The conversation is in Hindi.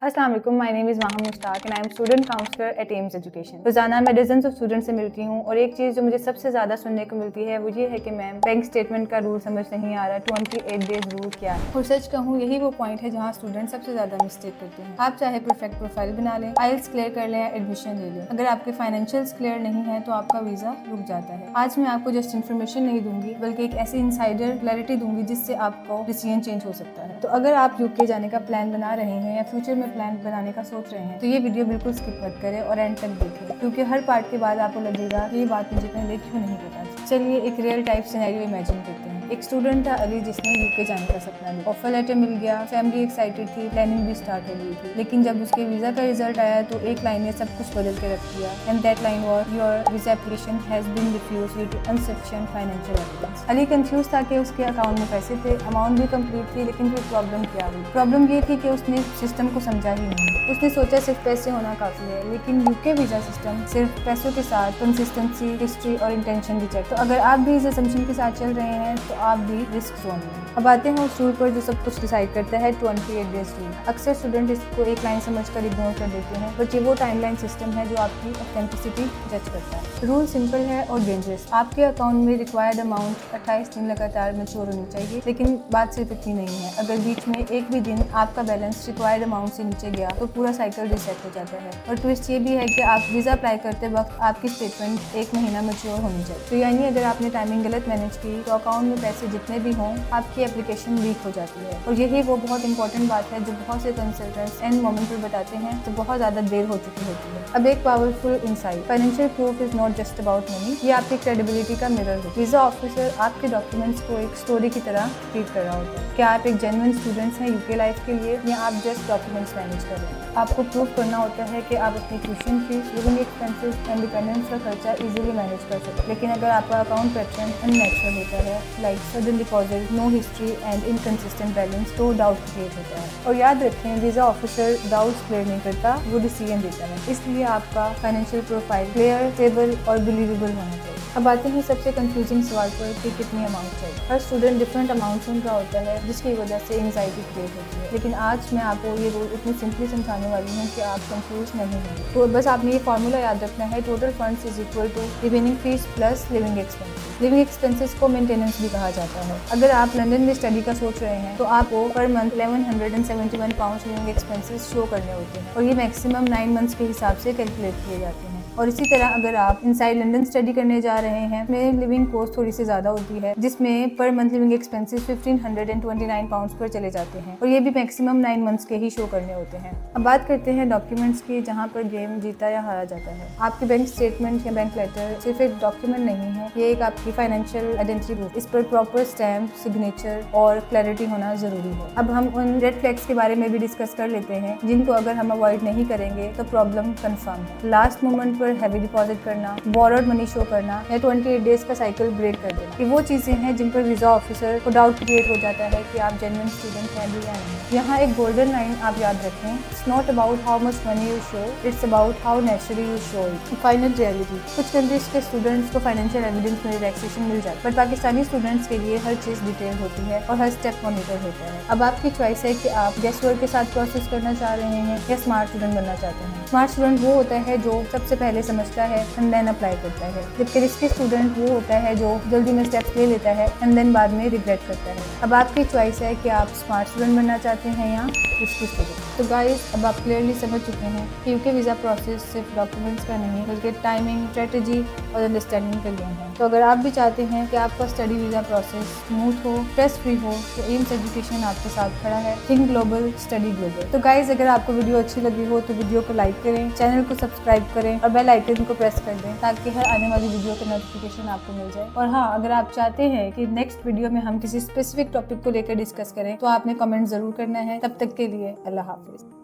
अस्सलाम वालेकुम, my name is Maha Mushtaq and I am student counsellor at AIMS education. रोजाना मैं डजन्स ऑफ स्टूडेंट से मिलती हूँ और एक चीज़ जो मुझे सबसे ज़्यादा सुनने को मिलती है वो ये है कि मैम बैंक स्टेटमेंट का रूल समझ नहीं आ रहा, 28 डेज रूल क्या है। और सच कहूँ यही वो पॉइंट है जहाँ स्टूडेंट सबसे ज़्यादा मिस्टेक करते हैं। आप चाहे परफेक्ट प्रोफाइल बना लें, आइल्स क्लियर कर लें, एडमिशन ले लें, अगर आपके फाइनेंशियल्स क्लियर नहीं है तो आपका वीज़ा रुक जाता है। आज मैं आपको जस्ट इन्फॉर्मेशन नहीं दूंगी बल्कि एक ऐसी इनसाइडर क्लैरिटी दूंगी जिससे आपको डिसीजन चेंज हो सकता है। तो अगर आप यूके जाने का प्लान बना रहे हैं या फ्यूचर में प्लान बनाने का सोच रहे हैं तो ये वीडियो बिल्कुल स्किप मत करें और एंड तक देखें, क्योंकि हर पार्ट के बाद आपको लगेगा कि ये बात मुझे पहले क्यों नहीं पता। चलिए एक रियल टाइप सिनेरियो इमेजिन करते हैं। एक स्टूडेंट था अली जिसने यूके जाने का सपना लिया, ऑफर लेटर मिल गया, फैमिली एक्साइटेड थी, प्लानिंग भी स्टार्ट हो गई थी। लेकिन जब उसके वीजा का रिजल्ट आया तो एक लाइन ने सब कुछ बदल के रख दिया and that line was your visa application has been refused due to insufficient financial evidence. Ali confuse था कि उसके अकाउंट में पैसे थे, अमाउंट भी कंप्लीट थी, लेकिन फिर प्रॉब्लम क्या हुई? प्रॉब्लम ये थी कि उसने सिस्टम को समझा ही नहीं। उसने सोचा सिर्फ पैसे होना काफी है, लेकिन यूके वीजा सिस्टम सिर्फ पैसों के साथ कंसिस्टेंसी, हिस्ट्री और इंटेंशन भी चेक। तो अगर आप भी इस असम्पशन के साथ चल रहे हैं तो आप भी रिस्क जोन में। अब आते हैं उस रूल पर जो सब कुछ डिसाइड करता है, 28 डेज रूल। अक्सर स्टूडेंट इसको एक लाइन समझकर इग्नोर कर देते हैं, बट ये वो टाइमलाइन सिस्टम है जो आपकी ऑथेंटिसिटी जज करता है। रूल सिंपल है और डेंजरस। आपके अकाउंट में रिक्वायर्ड अमाउंट 28 दिन लगातार मैच्योर होनी चाहिए, लेकिन बात सिर्फ इतनी नहीं है। अगर बीच में एक भी दिन आपका बैलेंस रिक्वायर्ड अमाउंट से नीचे गया तो पूरा साइकिल रिसेट हो जाता है। और ट्विस्ट ये भी है कि आप वीजा अप्लाई करते वक्त आपकी स्टेटमेंट 1 महीना मैच्योर होनी चाहिए। तो यानी अगर आपने टाइमिंग गलत मैनेज की तो अकाउंट में पैसे जितने भी हों आपकी एप्लीकेशन वीक हो जाती है। और यही वो बहुत इंपॉर्टेंट बात है जो बहुत से कंसल्टेंट्स एंड मोमेंट पर बताते हैं तो बहुत ज़्यादा देर हो चुकी होती है। अब एक powerful insight, financial proof is not just about money, ये आपकी क्रेडिबिलिटी का मिरर है। वीजा ऑफिसर आपके डॉक्यूमेंट्स को एक स्टोरी की तरह ट्रीट कर रहा होता है। क्या आप एक जेन्युइन स्टूडेंट्स हैं यूके लाइफ के लिए या आप जस्ट डॉक्यूमेंट्स मैनेज कर रहे हैं? आपको प्रूफ करना होता है कि आप अपनी tuition fees, living expenses and dependence का खर्चा इजीली मैनेज कर सकते हैं। लेकिन अगर आपका अकाउंट पैटर्न अननेचुरल होता है, like sudden deposit, no history and inconsistent balance, तो डाउट क्रिएट होता है। और याद रखें, वीजा ऑफिसर डाउट्स क्लियर नहीं करता, वो डिसीजन देता है। इसलिए आपका फाइनेंशियल प्रोफाइल क्लियर, स्टेबल और बिलीवेबल होना चाहिए। अब आते हैं सबसे कंफ्यूजिंग सवाल पर कि कितनी अमाउंट चाहिए। हर स्टूडेंट डिफरेंट अमाउंट सुन रहा होता है, जिसकी वजह से एंजाइटी क्रिएट होती है। लेकिन आज मैं आपको ये रूल इतनी सिंपली समझाने वाली हूँ कि आप कंफ्यूज नहीं होंगे। तो बस आपने ये फॉर्मूला याद रखना है, total funds is equal to remaining fees plus living expenses. Living expenses को मेंटेनेंस भी कहा जाता है। अगर आप लंदन में स्टडी का सोच रहे हैं तो आपको per month 1171 pound living expenses show करने होते हैं और ये मैक्सिमम 9 मंथ्स के हिसाब से कैलकुलेट किए जाते हैं। और इसी तरह अगर आप इनसाइड लंदन स्टडी करने जा रहे हैं, में लिविंग कॉस्ट थोड़ी सी ज़्यादा होती है, जिसमें per month living expenses 1529 pounds पर चले जाते हैं और ये भी मैक्सिमम 9 मंथ्स के ही शो करने होते हैं। अब बात करते हैं डॉक्यूमेंट्स की, जहाँ पर गेम जीता या हारा जाता है। आपके बैंक स्टेटमेंट या बैंक लेटर सिर्फ एक डॉक्यूमेंट नहीं है, ये एक आपकी फाइनेंशियल आइडेंटिटी प्रूफ। इस पर प्रॉपर स्टैम्प, सिग्नेचर और क्लैरिटी होना जरूरी है। अब हम उन रेड फ्लैग्स के बारे में भी डिस्कस कर लेते हैं जिनको अगर हम अवॉइड नहीं करेंगे तो प्रॉब्लम कंफर्म है। लास्ट मोमेंट पर हैवी डिपॉजिट करना, बोरोड मनी शो करना या 28 डेज का साइकिल ब्रेक कर देना, ये वो चीजें हैं जिन पर वीजा ऑफिसर को डाउट क्रिएट हो जाता है कि आप जेन्युइन स्टूडेंट हैं भी या नहीं। यहाँ एक गोल्डन लाइन आप याद रखें, it's not about how much money you show, it's about how naturally you show it. Final reality, कुछ कंट्रीज के स्टूडेंट्स को फाइनेंशियल एविडेंस में रिलैक्सेशन मिल जाती है, बट पाकिस्तानी स्टूडेंट्स के लिए हर चीज डिटेल होती है और हर स्टेप मॉनिटर होता है। अब आपकी चॉइस है कि आप गेस वर्क के साथ प्रोसेस करना चाह रहे हैं या स्मार्ट स्टूडेंट बनना चाहते हैं। स्मार्ट स्टूडेंट वो होता है जो सबसे पहले समझता है एंड देन अप्लाई करता है, जबकि रिस्की स्टूडेंट वो होता है जो जल्दी में स्टेप्स ले लेता है एंड देन बाद में रिग्रेट करता है। अब आपकी चॉइस है कि आप स्मार्ट स्टूडेंट बनना चाहते हैं या रिस्की स्टूडेंट। तो गाइस, अब आप क्लियरली समझ चुके हैं कि यूके वीज़ा प्रोसेस सिर्फ डॉक्यूमेंट्स का नहीं बल्कि टाइमिंग, स्ट्रेटजी और अंडरस्टैंडिंग का गेम है। तो अगर आप भी चाहते हैं कि आपका स्टडी वीज़ा प्रोसेस स्मूथ हो, स्ट्रेस फ्री हो, तो एम्स एजुकेशन आपके साथ खड़ा है। Think global, study global. तो गाइस, अगर आपको वीडियो अच्छी लगी हो तो वीडियो को लाइक करें, चैनल को सब्सक्राइब करें और बेल आइकन को प्रेस कर दें ताकि हर आने वाली वीडियो का नोटिफिकेशन आपको मिल जाए। और हाँ, अगर आप चाहते हैं कि नेक्स्ट वीडियो में हम किसी स्पेसिफिक टॉपिक को लेकर डिस्कस करें तो आपने कमेंट जरूर करना है। तब तक के लिए अल्लाह हाफिज।